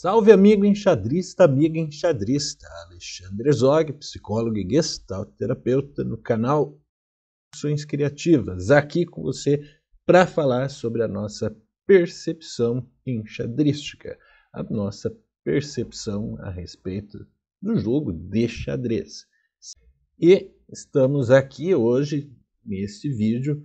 Salve amigo enxadrista, amiga enxadrista, Alexandre Zog, psicólogo e gestalt terapeuta no canal Ações Criativas, aqui com você para falar sobre a nossa percepção enxadrística, a nossa percepção a respeito do jogo de xadrez. E estamos aqui hoje, nesse vídeo,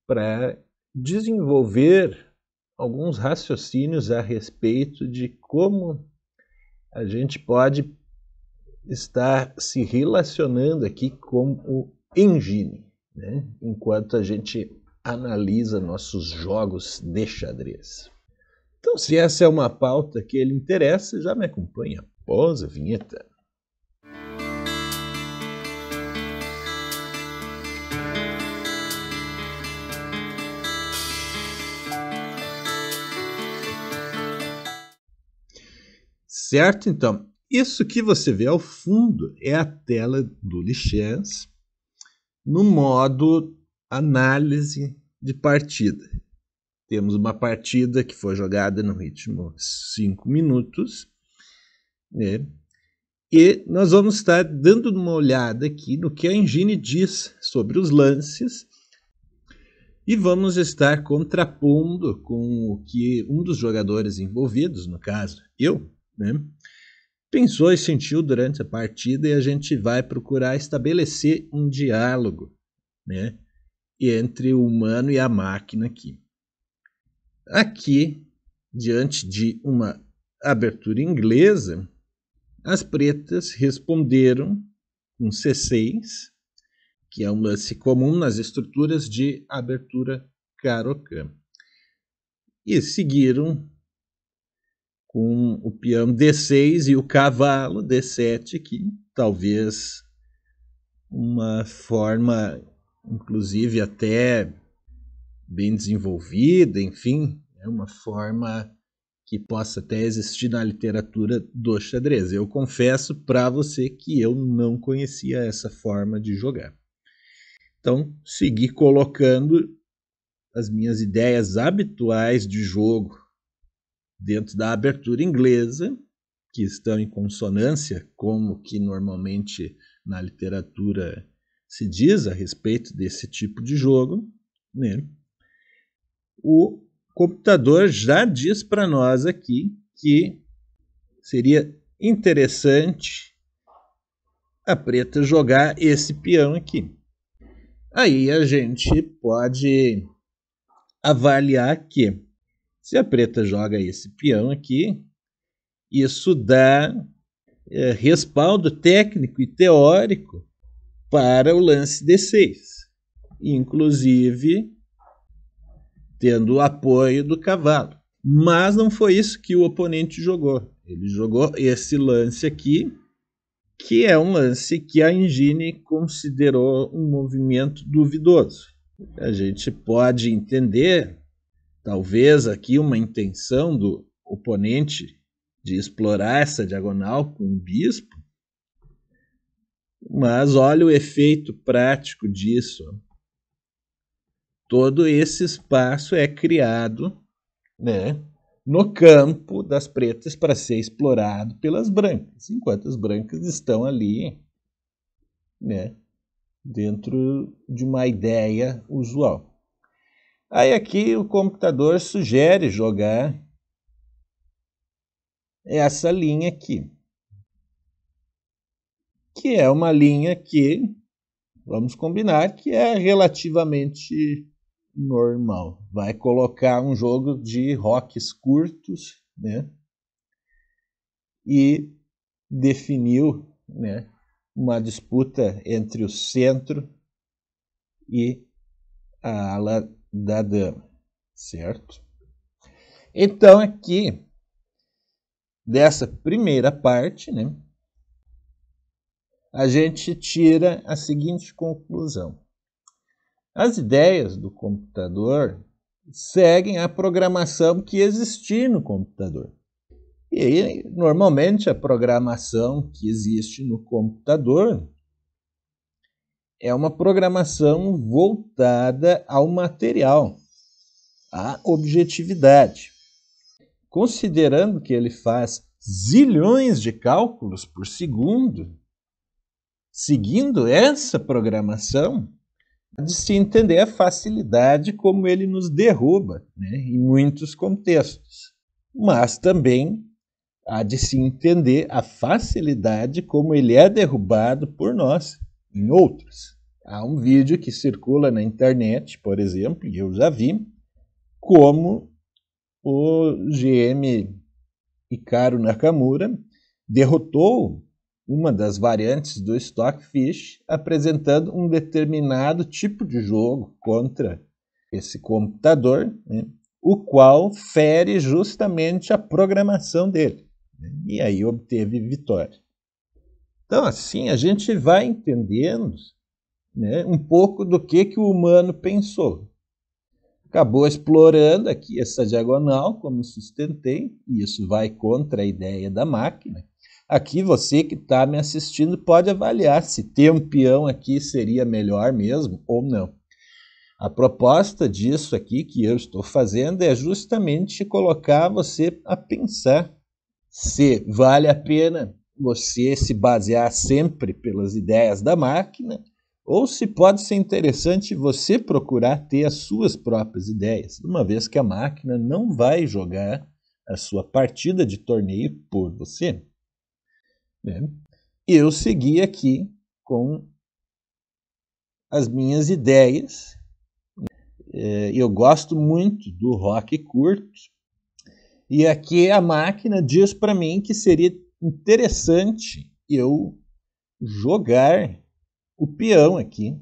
para desenvolver alguns raciocínios a respeito de como a gente pode estar se relacionando aqui com o engine, né? Enquanto a gente analisa nossos jogos de xadrez. Então, se essa é uma pauta que ele interessa, já me acompanha após a vinheta. Certo? Então, isso que você vê ao fundo é a tela do Lichess no modo análise de partida. Temos uma partida que foi jogada no ritmo 5 minutos, né? E nós vamos estar dando uma olhada aqui no que a engine diz sobre os lances e vamos estar contrapondo com o que um dos jogadores envolvidos, no caso eu, né, pensou e sentiu durante a partida, e a gente vai procurar estabelecer um diálogo, né, entre o humano e a máquina aqui. Aqui, diante de uma abertura inglesa, as pretas responderam com C6, que é um lance comum nas estruturas de abertura Caro-Kann, e seguiram com o peão D6 e o cavalo D7 aqui, talvez uma forma, inclusive até bem desenvolvida, enfim, é uma forma que possa até existir na literatura do xadrez. Eu confesso para você que eu não conhecia essa forma de jogar. Então, segui colocando as minhas ideias habituais de jogo dentro da abertura inglesa, que estão em consonância com o que normalmente na literatura se diz a respeito desse tipo de jogo, né? O computador já diz para nós aqui que seria interessante a preta jogar esse peão aqui. Aí a gente pode avaliar que, se a preta joga esse peão aqui, isso dá respaldo técnico e teórico para o lance D6, inclusive tendo o apoio do cavalo. Mas não foi isso que o oponente jogou. Ele jogou esse lance aqui, que é um lance que a engine considerou um movimento duvidoso. A gente pode entender, talvez aqui, uma intenção do oponente de explorar essa diagonal com o bispo, mas olha o efeito prático disso. Todo esse espaço é criado, né, no campo das pretas para ser explorado pelas brancas, enquanto as brancas estão ali, né, dentro de uma ideia usual. Aí aqui o computador sugere jogar essa linha aqui, que é uma linha que, vamos combinar, que é relativamente normal. Vai colocar um jogo de rocks curtos, né? E definiu, né, uma disputa entre o centro e a ala da dama, certo? Então aqui, dessa primeira parte, né, a gente tira a seguinte conclusão. As ideias do computador seguem a programação que existia no computador. E, normalmente, a programação que existe no computador é uma programação voltada ao material, à objetividade. considerando que ele faz zilhões de cálculos por segundo, seguindo essa programação, de se entender a facilidade como ele nos derruba, né, em muitos contextos. Mas também há de se entender a facilidade como ele é derrubado por nós em outros. Há um vídeo que circula na internet, por exemplo, e eu já vi, como o GM Hikaru Nakamura derrotou uma das variantes do Stockfish, apresentando um determinado tipo de jogo contra esse computador, né, o qual fere justamente a programação dele. Né, e aí obteve vitória. Então, assim, a gente vai entendendo, né, um pouco do que o humano pensou. Acabou explorando aqui essa diagonal, como sustentei, e isso vai contra a ideia da máquina. Aqui você que está me assistindo pode avaliar se ter um peão aqui seria melhor mesmo ou não. A proposta disso aqui que eu estou fazendo é justamente colocar você a pensar se vale a pena você se basear sempre pelas ideias da máquina ou se pode ser interessante você procurar ter as suas próprias ideias, uma vez que a máquina não vai jogar a sua partida de torneio por você. Eu segui aqui com as minhas ideias. Eu gosto muito do rock curto. E aqui a máquina diz para mim que seria interessante eu jogar o peão aqui,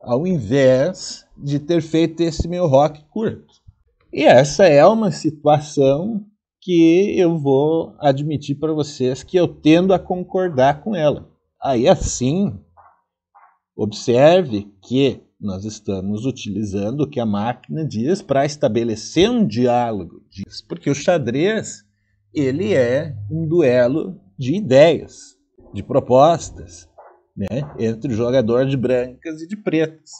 ao invés de ter feito esse meu rock curto. E essa é uma situação que eu vou admitir para vocês que eu tendo a concordar com ela. Aí assim, observe que nós estamos utilizando o que a máquina diz para estabelecer um diálogo. Porque o xadrez, ele é um duelo de ideias, de propostas, né, entre o jogador de brancas e de pretas.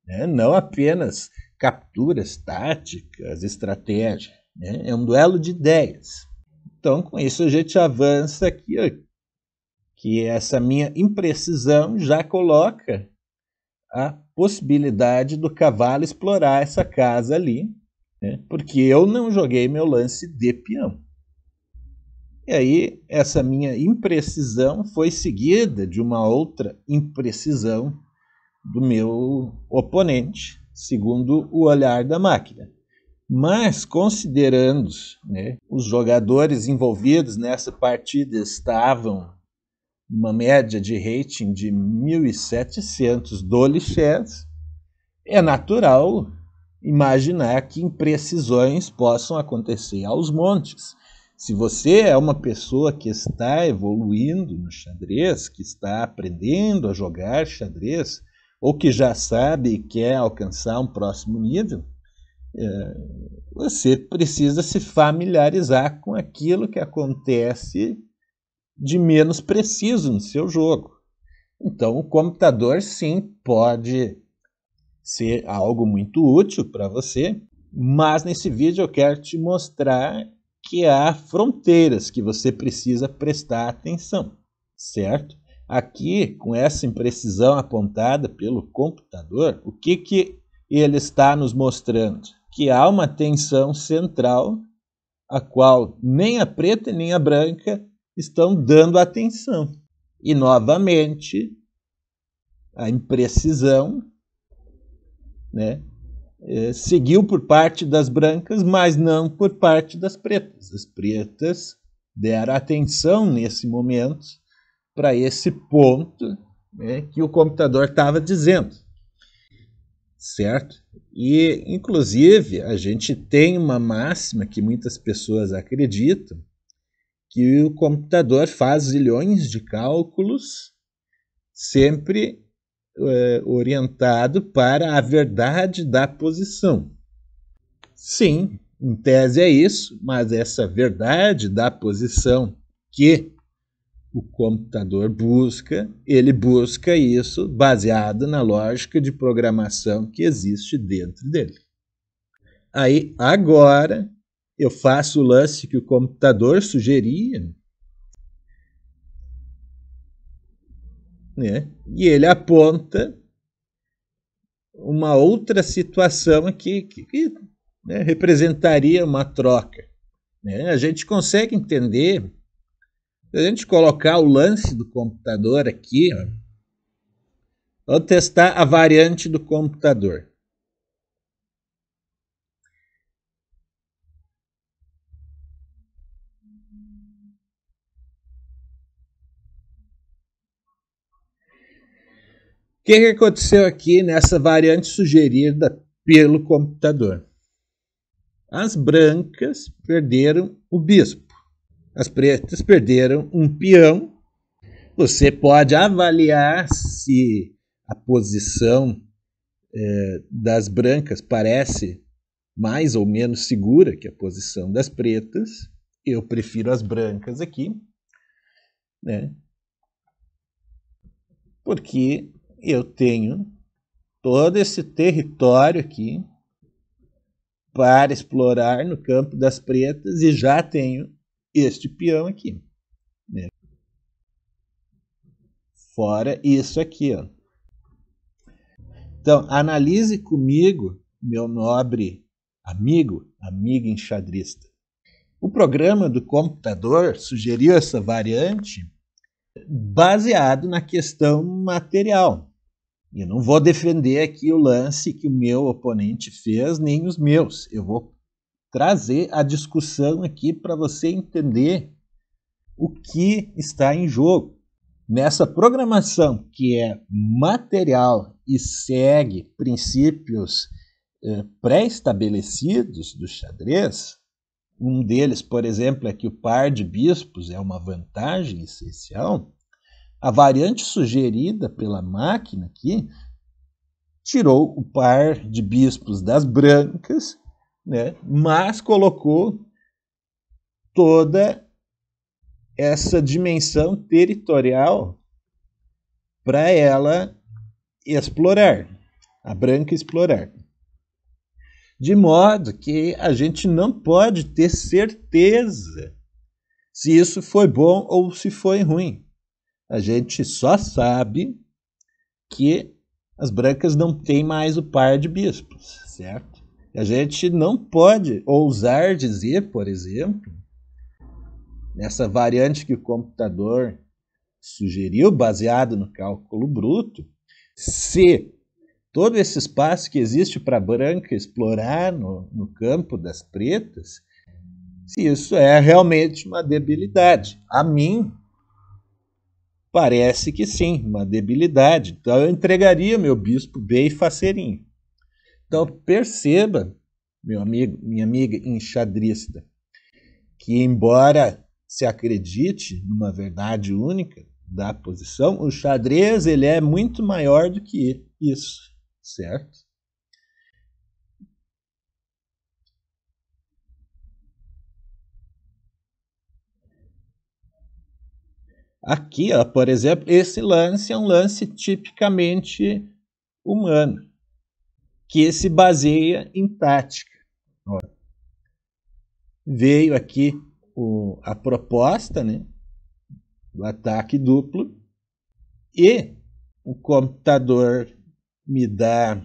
Né, não apenas capturas, táticas, estratégia. Né, é um duelo de ideias. Então, com isso, a gente avança aqui, que essa minha imprecisão já coloca a possibilidade do cavalo explorar essa casa ali, né, porque eu não joguei meu lance de peão. E aí, essa minha imprecisão foi seguida de uma outra imprecisão do meu oponente, segundo o olhar da máquina. Mas, considerando, né, os jogadores envolvidos nessa partida estavam numa média de rating de 1.700 do Lichess, é natural imaginar que imprecisões possam acontecer aos montes. Se você é uma pessoa que está evoluindo no xadrez, que está aprendendo a jogar xadrez, ou que já sabe e quer alcançar um próximo nível, você precisa se familiarizar com aquilo que acontece de menos preciso no seu jogo. Então, o computador, sim, pode ser algo muito útil para você, mas nesse vídeo eu quero te mostrar que há fronteiras que você precisa prestar atenção, certo? Aqui, com essa imprecisão apontada pelo computador, o que ele está nos mostrando? Que há uma tensão central a qual nem a preta nem a branca estão dando atenção. E, novamente, a imprecisão, né, seguiu por parte das brancas, mas não por parte das pretas. As pretas deram atenção nesse momento para esse ponto, né, que o computador estava dizendo, certo? E, inclusive, a gente tem uma máxima que muitas pessoas acreditam, que o computador faz zilhões de cálculos, sempre orientado para a verdade da posição. Sim, em tese é isso, mas essa verdade da posição que o computador busca, ele busca isso baseado na lógica de programação que existe dentro dele. Aí, agora, eu faço o lance que o computador sugeria, né? E ele aponta uma outra situação aqui que né, representaria uma troca. Né? A gente consegue entender, se a gente colocar o lance do computador aqui, ó, vamos testar a variante do computador. O que aconteceu aqui nessa variante sugerida pelo computador? As brancas perderam o bispo. As pretas perderam um peão. Você pode avaliar se a posição das brancas parece mais ou menos segura que a posição das pretas. Eu prefiro as brancas aqui, né? Porque eu tenho todo esse território aqui para explorar no campo das pretas e já tenho este peão aqui, né? Fora isso aqui, ó. Então, analise comigo, meu nobre amigo, amiga enxadrista. O programa do computador sugeriu essa variante baseado na questão material. Eu não vou defender aqui o lance que o meu oponente fez, nem os meus. Eu vou trazer a discussão aqui para você entender o que está em jogo. Nessa programação que é material e segue princípios pré-estabelecidos do xadrez, um deles, por exemplo, é que o par de bispos é uma vantagem essencial, a variante sugerida pela máquina aqui tirou o par de bispos das brancas, né, mas colocou toda essa dimensão territorial para ela explorar, a branca explorar. De modo que a gente não pode ter certeza se isso foi bom ou se foi ruim. A gente só sabe que as brancas não têm mais o par de bispos, certo? A gente não pode ousar dizer, por exemplo, nessa variante que o computador sugeriu, baseado no cálculo bruto, se todo esse espaço que existe para a branca explorar no campo das pretas, se isso é realmente uma debilidade. A mim, parece que sim, uma debilidade. Então eu entregaria meu bispo bem faceirinho. Então perceba, meu amigo, minha amiga enxadrista, que embora se acredite numa verdade única da posição, o xadrez ele é muito maior do que isso, certo? Aqui, ó, por exemplo, esse lance é um lance tipicamente humano, que se baseia em tática. Ó, veio aqui a proposta, né, do ataque duplo e o computador me dá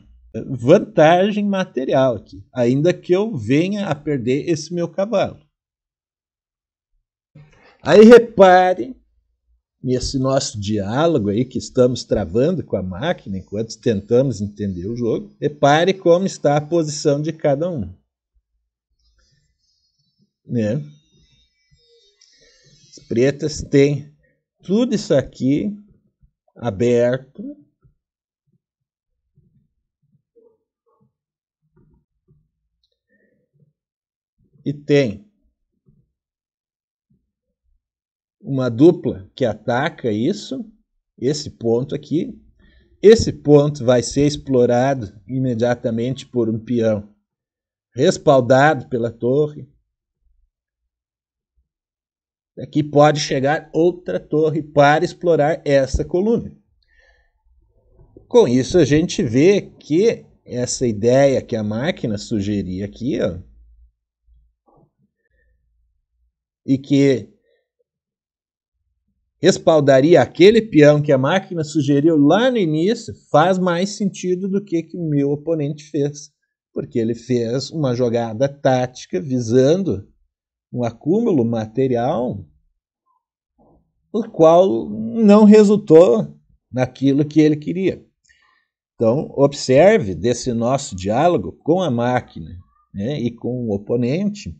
vantagem material aqui, ainda que eu venha a perder esse meu cavalo. Aí repare nesse nosso diálogo aí que estamos travando com a máquina enquanto tentamos entender o jogo. Repare como está a posição de cada um, né? As pretas têm tudo isso aqui aberto. E tem uma dupla que ataca isso, esse ponto aqui. Esse ponto vai ser explorado imediatamente por um peão respaldado pela torre. Aqui pode chegar outra torre para explorar essa coluna. Com isso, a gente vê que essa ideia que a máquina sugeria aqui, ó, e que respaldaria aquele peão que a máquina sugeriu lá no início, faz mais sentido do que o meu oponente fez. Porque ele fez uma jogada tática visando um acúmulo material, o qual não resultou naquilo que ele queria. Então, observe desse nosso diálogo com a máquina, né, e com o oponente,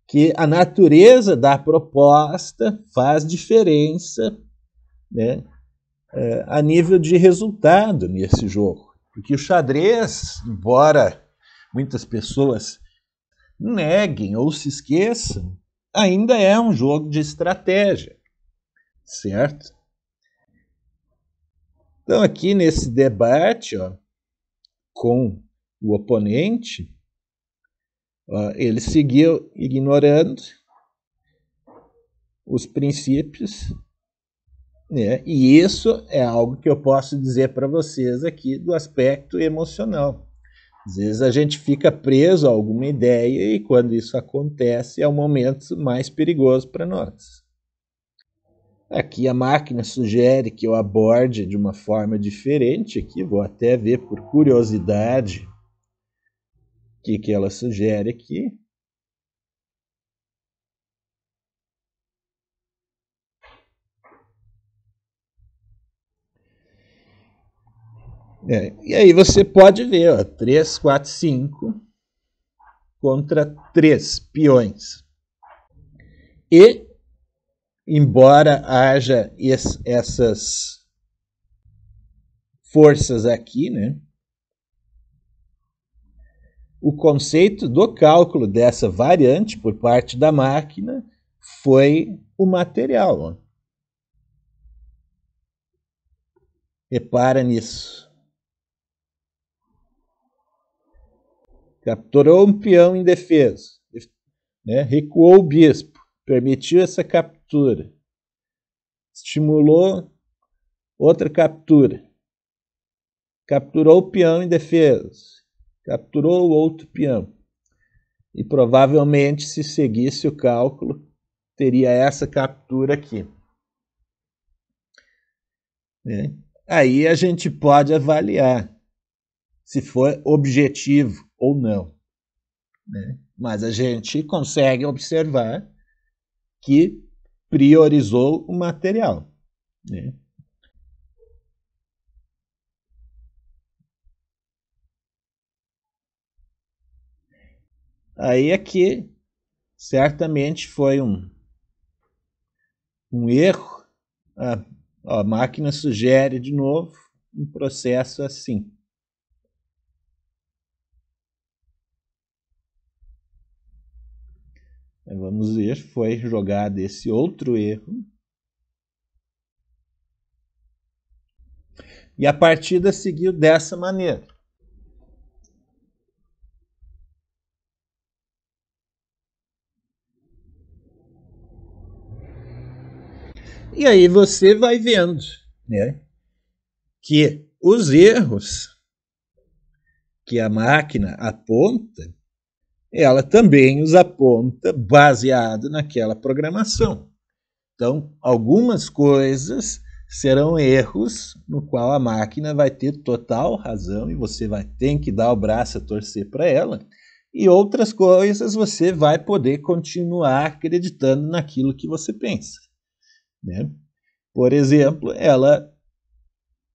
que a natureza da proposta faz diferença, né, a nível de resultado nesse jogo. Porque o xadrez, embora muitas pessoas neguem ou se esqueçam, ainda é um jogo de estratégia, certo? Então, aqui nesse debate, ó, com o oponente, ó, ele seguiu ignorando os princípios, né? E isso é algo que eu posso dizer para vocês aqui do aspecto emocional. Às vezes a gente fica preso a alguma ideia e quando isso acontece é o momento mais perigoso para nós. Aqui a máquina sugere que eu aborde de uma forma diferente. Aqui vou até ver por curiosidade o que ela sugere aqui. E aí você pode ver, ó, 3, 4, 5 contra 3 peões. E, embora haja essas forças aqui, né, o conceito do cálculo dessa variante por parte da máquina foi o material. Ó. Repara nisso. Capturou um peão indefeso, né? Recuou o bispo, permitiu essa captura, estimulou outra captura, capturou o peão indefeso, capturou o outro peão. E provavelmente, se seguisse o cálculo, teria essa captura aqui. Né? Aí a gente pode avaliar se foi objetivo ou não. Né? Mas a gente consegue observar que priorizou o material. Né? Aí aqui certamente foi um erro. A máquina sugere de novo um processo assim. Vamos ver, foi jogado esse outro erro. E a partida seguiu dessa maneira. E aí você vai vendo, né, que os erros que a máquina aponta, ela também os aponta baseado naquela programação. Então, algumas coisas serão erros no qual a máquina vai ter total razão e você vai ter que dar o braço a torcer para ela. E outras coisas você vai poder continuar acreditando naquilo que você pensa. Né? Por exemplo, ela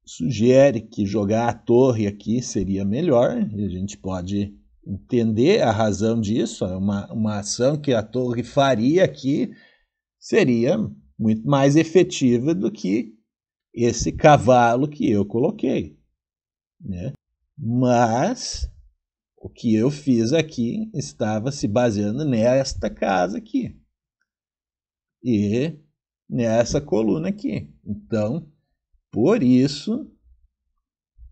sugere que jogar a torre aqui seria melhor, e a gente pode entender a razão disso. Uma ação que a torre faria aqui seria muito mais efetiva do que esse cavalo que eu coloquei. Né? Mas o que eu fiz aqui estava se baseando nesta casa aqui e nessa coluna aqui. Então, por isso,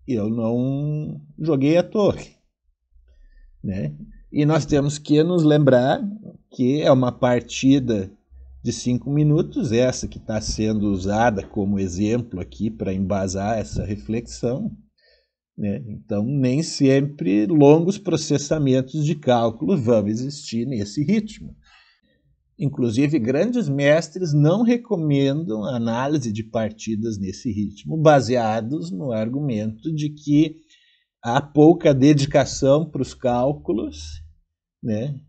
eu não joguei a torre. Né? E nós temos que nos lembrar que é uma partida de 5 minutos, essa que está sendo usada como exemplo aqui para embasar essa reflexão. Né? Então, nem sempre longos processamentos de cálculo vão existir nesse ritmo. Inclusive, grandes mestres não recomendam análise de partidas nesse ritmo, baseados no argumento de que há pouca dedicação para os cálculos, né?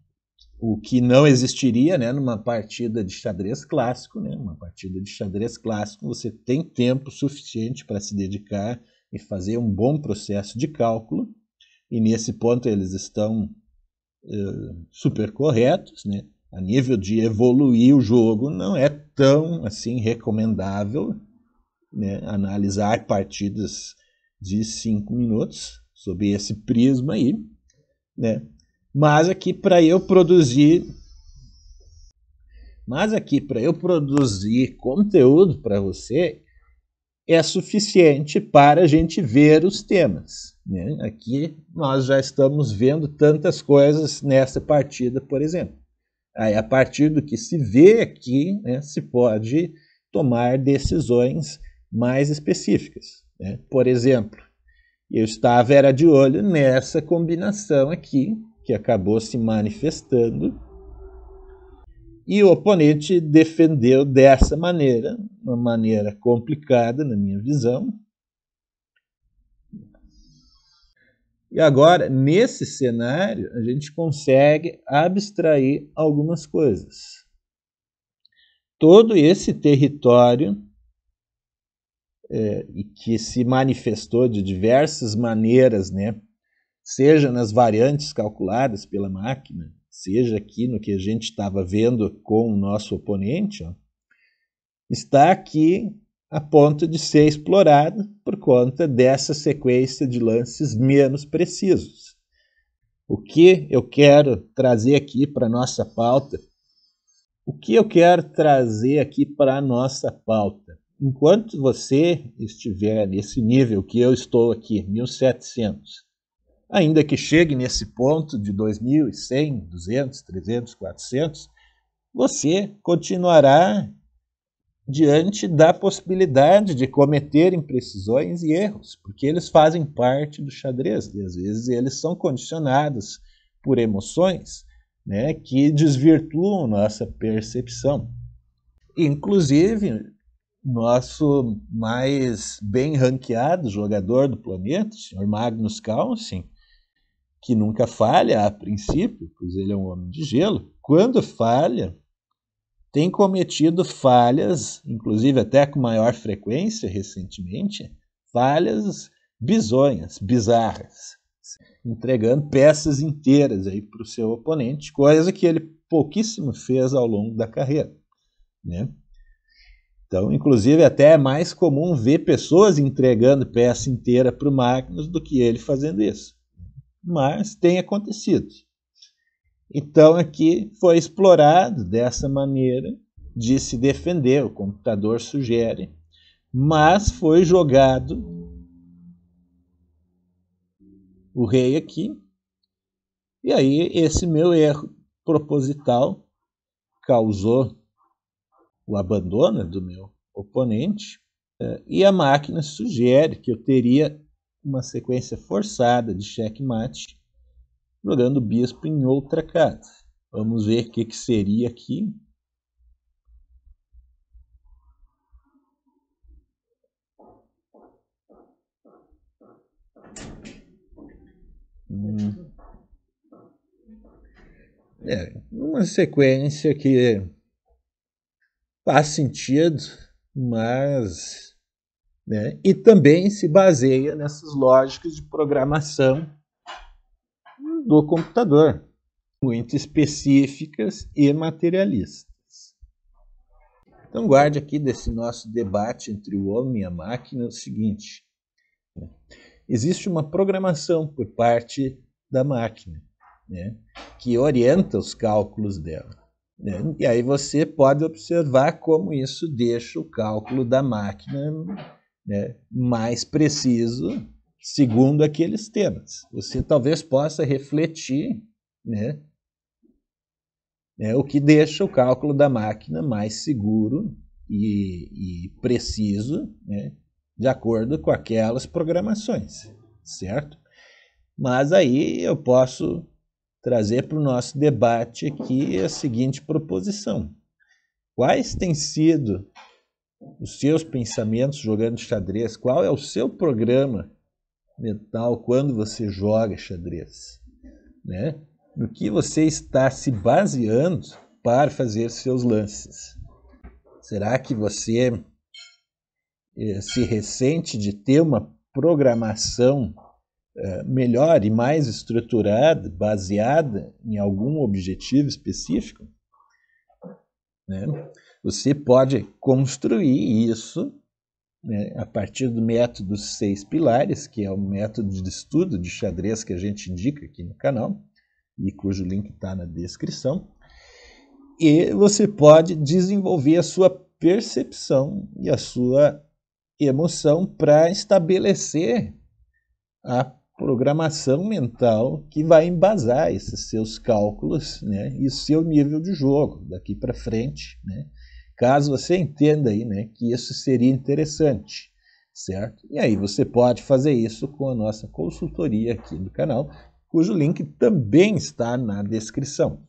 O que não existiria, né, numa partida de xadrez clássico. Né? Uma partida de xadrez clássico, você tem tempo suficiente para se dedicar e fazer um bom processo de cálculo, e nesse ponto eles estão super corretos, né? A nível de evoluir o jogo, não é tão assim recomendável, né, analisar partidas de 5 minutos sob esse prisma aí, né? Mas aqui para eu produzir conteúdo para você, é suficiente para a gente ver os temas. Né? Aqui nós já estamos vendo tantas coisas nessa partida, por exemplo. Aí, a partir do que se vê aqui, né, se pode tomar decisões mais específicas. Né? Por exemplo, eu era de olho nessa combinação aqui, que acabou se manifestando, e o oponente defendeu dessa maneira, uma maneira complicada na minha visão. E agora, nesse cenário, a gente consegue abstrair algumas coisas. Todo esse território, que se manifestou de diversas maneiras, né? Seja nas variantes calculadas pela máquina, seja aqui no que a gente estava vendo com o nosso oponente, ó, está aqui a ponto de ser explorado por conta dessa sequência de lances menos precisos. O que eu quero trazer aqui para a nossa pauta? Enquanto você estiver nesse nível que eu estou aqui, 1700, ainda que chegue nesse ponto de 2100, 200, 300, 400, você continuará diante da possibilidade de cometer imprecisões e erros, porque eles fazem parte do xadrez, e às vezes eles são condicionados por emoções, né, que desvirtuam nossa percepção. Inclusive, nosso mais bem ranqueado jogador do planeta, o Sr. Magnus Carlsen, que nunca falha a princípio, pois ele é um homem de gelo, quando falha, tem cometido falhas, inclusive até com maior frequência recentemente, falhas bizonhas, bizarras, entregando peças inteiras para o seu oponente, coisa que ele pouquíssimo fez ao longo da carreira. Né? Então, inclusive, até é mais comum ver pessoas entregando peça inteira para o Magnus do que ele fazendo isso. Mas tem acontecido. Então, aqui foi explorado dessa maneira de se defender, o computador sugere, mas foi jogado o rei aqui, e aí esse meu erro proposital causou o abandono do meu oponente, e a máquina sugere que eu teria uma sequência forçada de checkmate jogando o bispo em outra casa. Vamos ver o que seria aqui. Uma sequência que faz sentido, mas... Né, e também se baseia nessas lógicas de programação do computador, muito específicas e materialistas. Então, guarde aqui desse nosso debate entre o homem e a máquina o seguinte: né? Existe uma programação por parte da máquina, né, que orienta os cálculos dela. Né? E aí você pode observar como isso deixa o cálculo da máquina, né, mais preciso segundo aqueles temas. Você talvez possa refletir, né, o que deixa o cálculo da máquina mais seguro e preciso, né, de acordo com aquelas programações, certo? Mas aí eu posso trazer para o nosso debate aqui a seguinte proposição. Quais têm sido os seus pensamentos jogando xadrez? Qual é o seu programa mental quando você joga xadrez? Né? No que você está se baseando para fazer seus lances? Será que você se ressente de ter uma programação melhor e mais estruturada, baseada em algum objetivo específico? Né? Você pode construir isso, né, a partir do método 6 pilares, que é o método de estudo de xadrez que a gente indica aqui no canal, e cujo link está na descrição. E você pode desenvolver a sua percepção e a sua emoção para estabelecer a programação mental que vai embasar esses seus cálculos, né, e o seu nível de jogo daqui para frente, né, caso você entenda aí, né, que isso seria interessante, certo? E aí você pode fazer isso com a nossa consultoria aqui do canal, cujo link também está na descrição,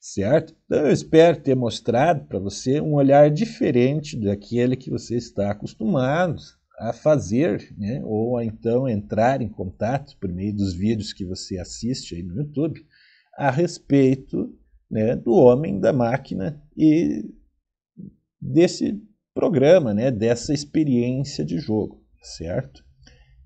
certo? Então eu espero ter mostrado para você um olhar diferente daquele que você está acostumado a fazer, né? Ou a então entrar em contato por meio dos vídeos que você assiste aí no YouTube a respeito, né, do homem, da máquina e desse programa, né, dessa experiência de jogo, certo?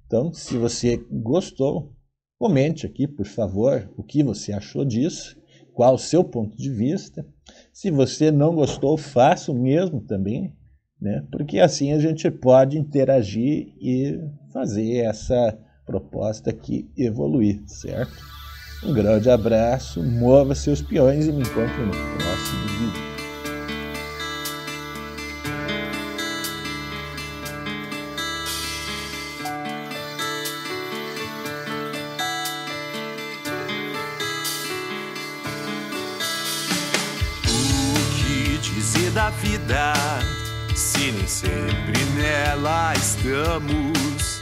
Então, se você gostou, comente aqui, por favor, o que você achou disso, qual o seu ponto de vista. Se você não gostou, faça o mesmo também, né? Porque assim a gente pode interagir e fazer essa proposta aqui evoluir, certo? Um grande abraço, mova seus peões e me encontre no próximo vídeo. Da vida, se nem sempre nela estamos.